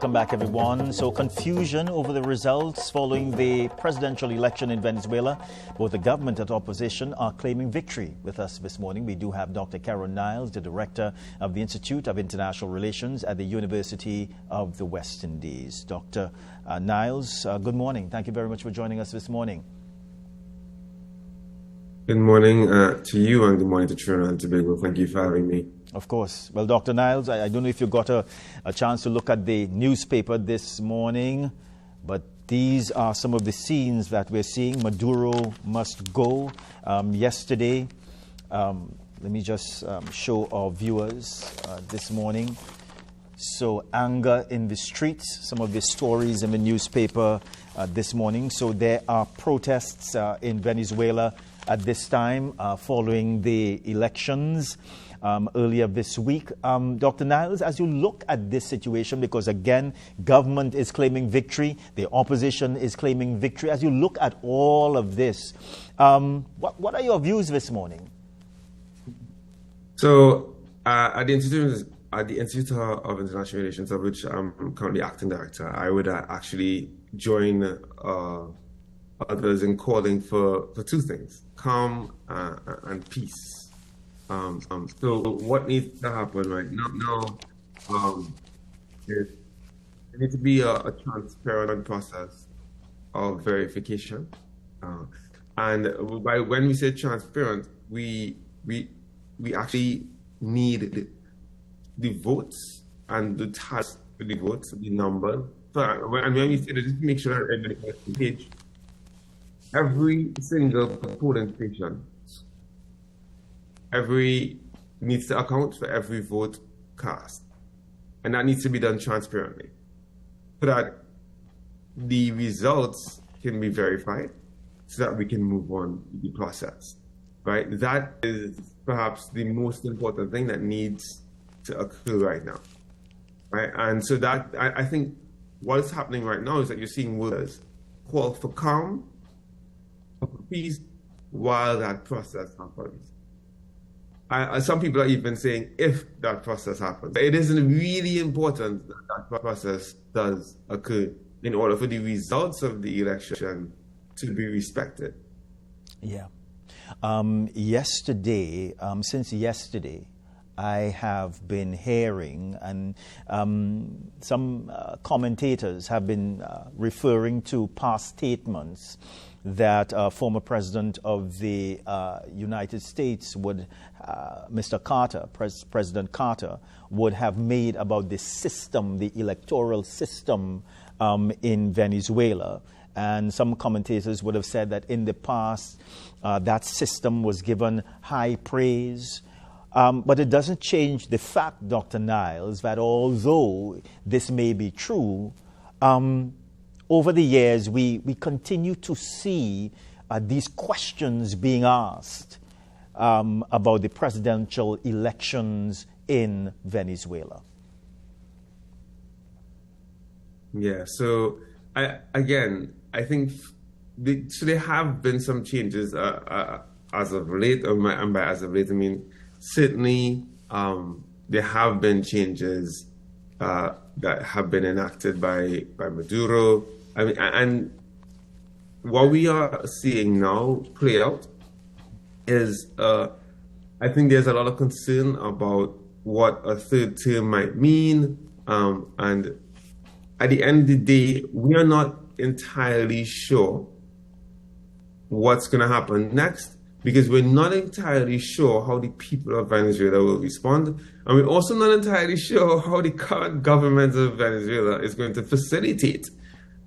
Welcome back, everyone. So, confusion over the results following the presidential election in Venezuela. Both the government and opposition are claiming victory. With us this morning, we do have Dr. Keron Niles, the Director of the Institute of International Relations at the University of the West Indies. Dr. Niles, good morning. Thank you very much for joining us this morning. Good morning to you, and good morning to Trinidad and Tobago. Thank you for having me. Of course. Well, Dr. Niles, I don't know if you got a chance to look at the newspaper this morning, but these are some of the scenes that we're seeing. Maduro must go. Yesterday, let me just show our viewers this morning. So, anger in the streets, some of the stories in the newspaper this morning. So, there are protests in Venezuela at this time following the elections. Earlier this week. Dr. Niles, as you look at this situation, because again, government is claiming victory, the opposition is claiming victory. As you look at all of this, what are your views this morning? So, at the Institute of International Relations, of which I'm currently acting director, I would actually join others in calling for two things: calm and peace. So what needs to happen right now is there needs to be a transparent process of verification. And by when we say transparent, we actually need the votes and the task for the votes, the number. So, and when we say that, just make sure that everybody has the page. Every single polling station needs to account for every vote cast. And that needs to be done transparently so that the results can be verified so that we can move on with the process, right? That is perhaps the most important thing that needs to occur right now, right? And so that, I think what's happening right now is that you're seeing workers call for calm, for peace, while that process happens. Some people are even saying if that process happens. It is really important that that process does occur in order for the results of the election to be respected. Yeah. Since yesterday, I have been hearing, and some commentators have been referring to past statements that former President of the United States Mr. Carter, President Carter, would have made about the system, the electoral system in Venezuela. And some commentators would have said that in the past, that system was given high praise. But it doesn't change the fact, Dr. Niles, that although this may be true, over the years, we continue to see these questions being asked about the presidential elections in Venezuela. Yeah, so I think there have been some changes as of late, and by as of late, I mean certainly there have been changes that have been enacted by Maduro. I mean, and what we are seeing now play out is, I think there's a lot of concern about what a third term might mean. And at the end of the day, we are not entirely sure what's going to happen next, because we're not entirely sure how the people of Venezuela will respond. And we're also not entirely sure how the current government of Venezuela is going to facilitate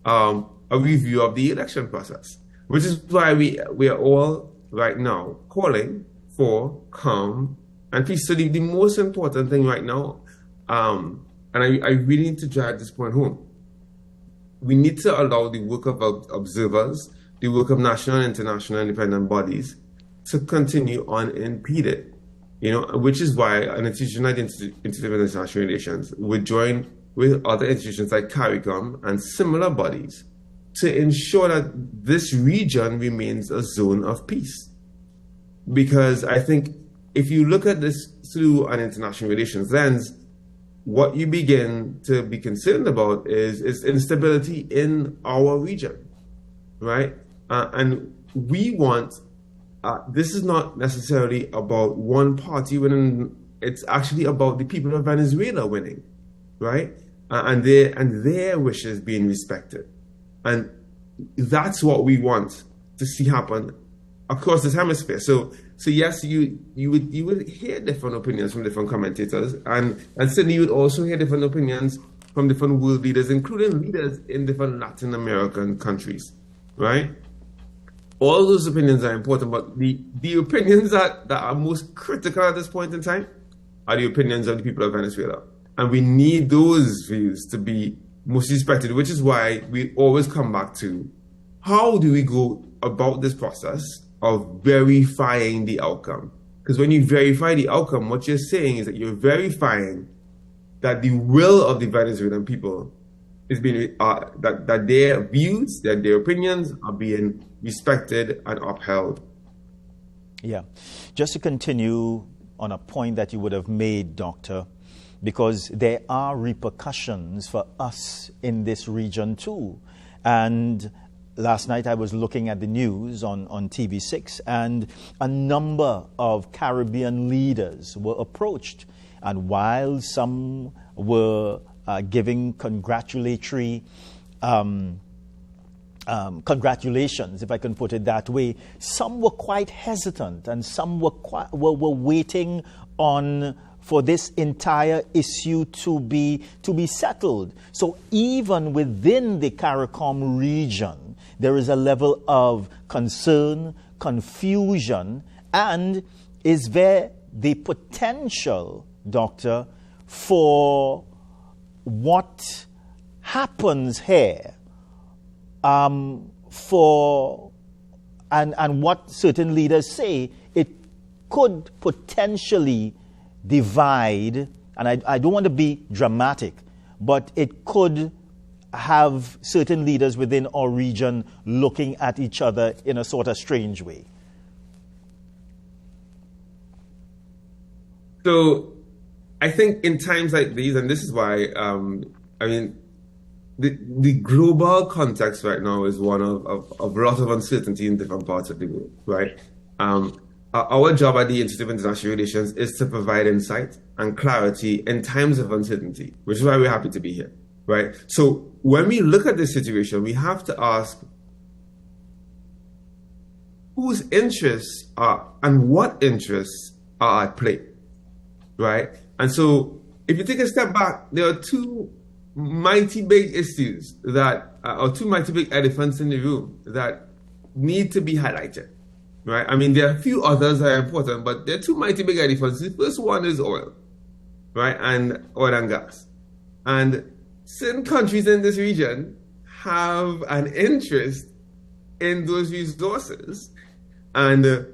a review of the election process, which is why we are all right now calling for calm and peace. So the most important thing right now, and I really need to drive this point home, we need to allow the work of observers, the work of national and international independent bodies to continue unimpeded, which is why an institution like the Institute of International Relations would join with other institutions like CARICOM and similar bodies to ensure that this region remains a zone of peace. Because I think if you look at this through an international relations lens, what you begin to be concerned about is instability in our region, right? And we want, this is not necessarily about one party winning, it's actually about the people of Venezuela winning, right? And their wishes being respected. And that's what we want to see happen across this hemisphere. So yes, you would hear different opinions from different commentators, and certainly you would also hear different opinions from different world leaders, including leaders in different Latin American countries, right? All those opinions are important, but the opinions that are most critical at this point in time are the opinions of the people of Venezuela. And we need those views to be most respected, which is why we always come back to how do we go about this process of verifying the outcome. Because when you verify the outcome, what you're saying is that you're verifying that the will of the Venezuelan people is being, that their views, that their opinions are being respected and upheld. Yeah. Just to continue on a point that you would have made, Doctor, because there are repercussions for us in this region too. And last night I was looking at the news on TV6, and a number of Caribbean leaders were approached. And while some were giving congratulatory congratulations, if I can put it that way, some were quite hesitant, and some were waiting for this entire issue to be settled. So even within the CARICOM region, there is a level of concern, confusion, and is there the potential, Doctor, for what happens here, and what certain leaders say, it could potentially divide, and I don't want to be dramatic, but it could have certain leaders within our region looking at each other in a sort of strange way. So I think in times like these, and this is why, the global context right now is one of a lot of uncertainty in different parts of the world, right? Our job at the Institute of International Relations is to provide insight and clarity in times of uncertainty, which is why we're happy to be here, right? So when we look at this situation, we have to ask whose interests are and what interests are at play, right? And so if you take a step back, there are two mighty big issues or two mighty big elephants in the room that need to be highlighted. Right? I mean, there are a few others that are important, but there are two mighty big elephants. The first one is oil, right? And oil and gas. And certain countries in this region have an interest in those resources and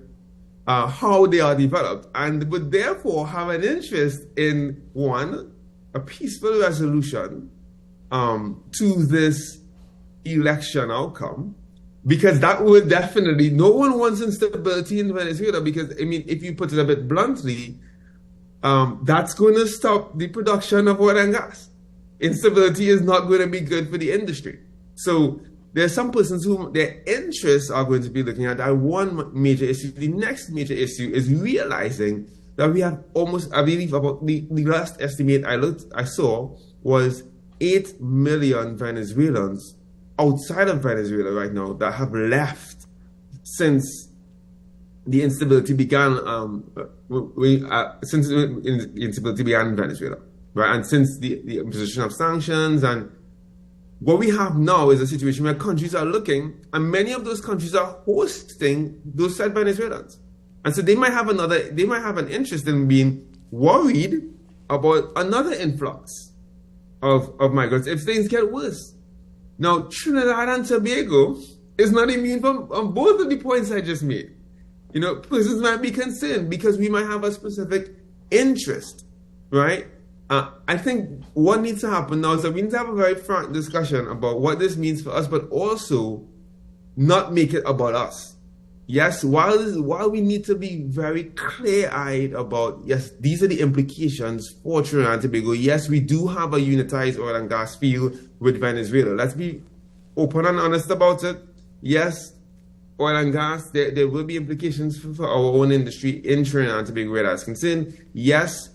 how they are developed, and would therefore have an interest in, one, a peaceful resolution to this election outcome. Because that would definitely, no one wants instability in Venezuela, because, I mean, if you put it a bit bluntly, that's going to stop the production of oil and gas. Instability is not going to be good for the industry. So there are some persons who their interests are going to be looking at that one major issue. The next major issue is realizing that we have almost, I believe, about the last estimate I saw was 8 million Venezuelans outside of Venezuela right now that have left since the instability began. Since the instability began in Venezuela, right, and since the imposition of sanctions, and what we have now is a situation where countries are looking, and many of those countries are hosting those said Venezuelans, and so they might have an interest in being worried about another influx of migrants if things get worse. Now, Trinidad and Tobago is not immune from both of the points I just made. You know, persons might be concerned because we might have a specific interest, right? I think what needs to happen now is that we need to have a very frank discussion about what this means for us, but also not make it about us, yes, while we need to be very clear-eyed about, yes, these are the implications for Trinidad and Tobago. Yes, we do have a unitized oil and gas field with Venezuela. Let's be open and honest about it. Yes, oil and gas, there will be implications for our own industry in Trinidad and Tobago where that's concerned. Yes,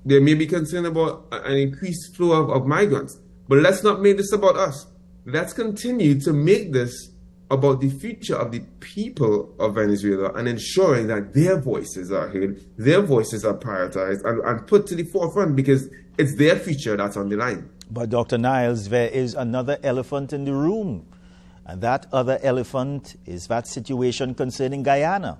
there may be concern about an increased flow of migrants. But let's not make this about us. Let's continue to make this about the future of the people of Venezuela and ensuring that their voices are heard, their voices are prioritized and put to the forefront, because it's their future that's on the line. But Dr. Niles, there is another elephant in the room. And that other elephant is that situation concerning Guyana.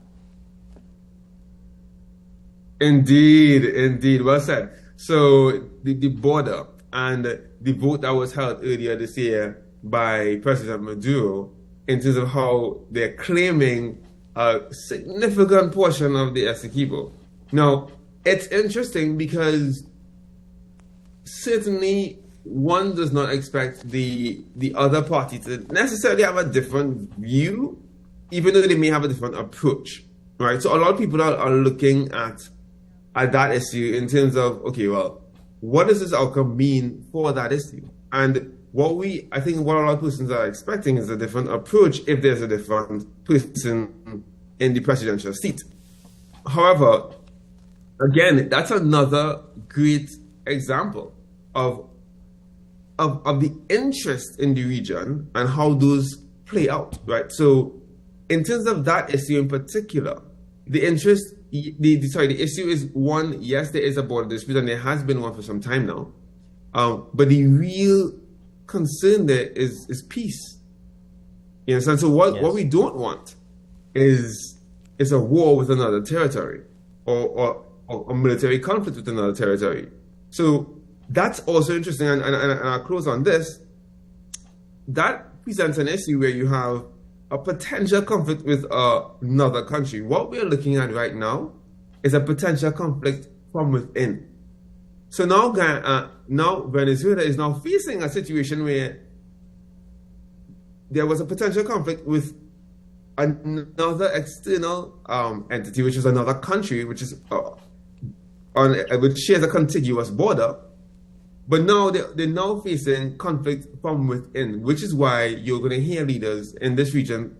Indeed. Well said. So the border and the vote that was held earlier this year by President Maduro in terms of how they're claiming a significant portion of the Essequibo. Now, it's interesting because certainly one does not expect the other party to necessarily have a different view, even though they may have a different approach, right? So a lot of people are looking at that issue in terms of, okay, well, what does this outcome mean for that issue? And I think what a lot of persons are expecting is a different approach if there's a different person in the presidential seat. However, again, that's another great example of the interest in the region and how those play out, right? So in terms of that issue in particular, the issue is one, yes, there is a border dispute and there has been one for some time now. But the real concern there is peace. You understand? So what we don't want is a war with another territory or a military conflict with another territory. So that's also interesting, and I'll close on this. That presents an issue where you have a potential conflict with another country. What we're looking at right now is a potential conflict from within. So now Venezuela is now facing a situation where there was a potential conflict with another external entity, which is another country, which shares a contiguous border. But now they're now facing conflict from within, which is why you're going to hear leaders in this region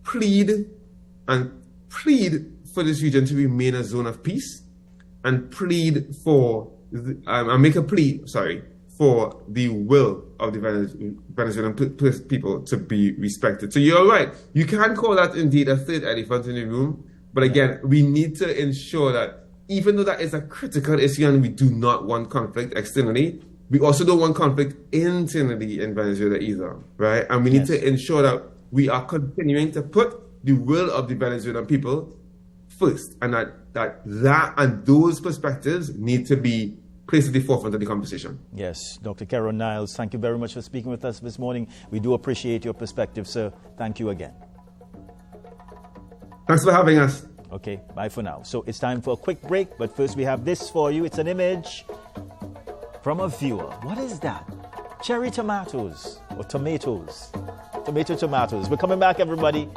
plead for this region to remain a zone of peace, and plead for for the will of the Venezuelan people to be respected. So you're right. You can call that indeed a third elephant in the room. But again, we need to ensure that even though that is a critical issue and we do not want conflict externally, we also don't want conflict internally in Venezuela either, right? And we need to ensure that we are continuing to put the will of the Venezuelan people first, and that and those perspectives need to be placed at the forefront of the conversation. Yes, Dr. Keron Niles, thank you very much for speaking with us this morning. We do appreciate your perspective, sir. Thank you again. Thanks for having us. Okay, bye for now. So it's time for a quick break, but first we have this for you. It's an image from a viewer. What is that? Cherry tomatoes or tomatoes? Tomatoes. We're coming back, everybody.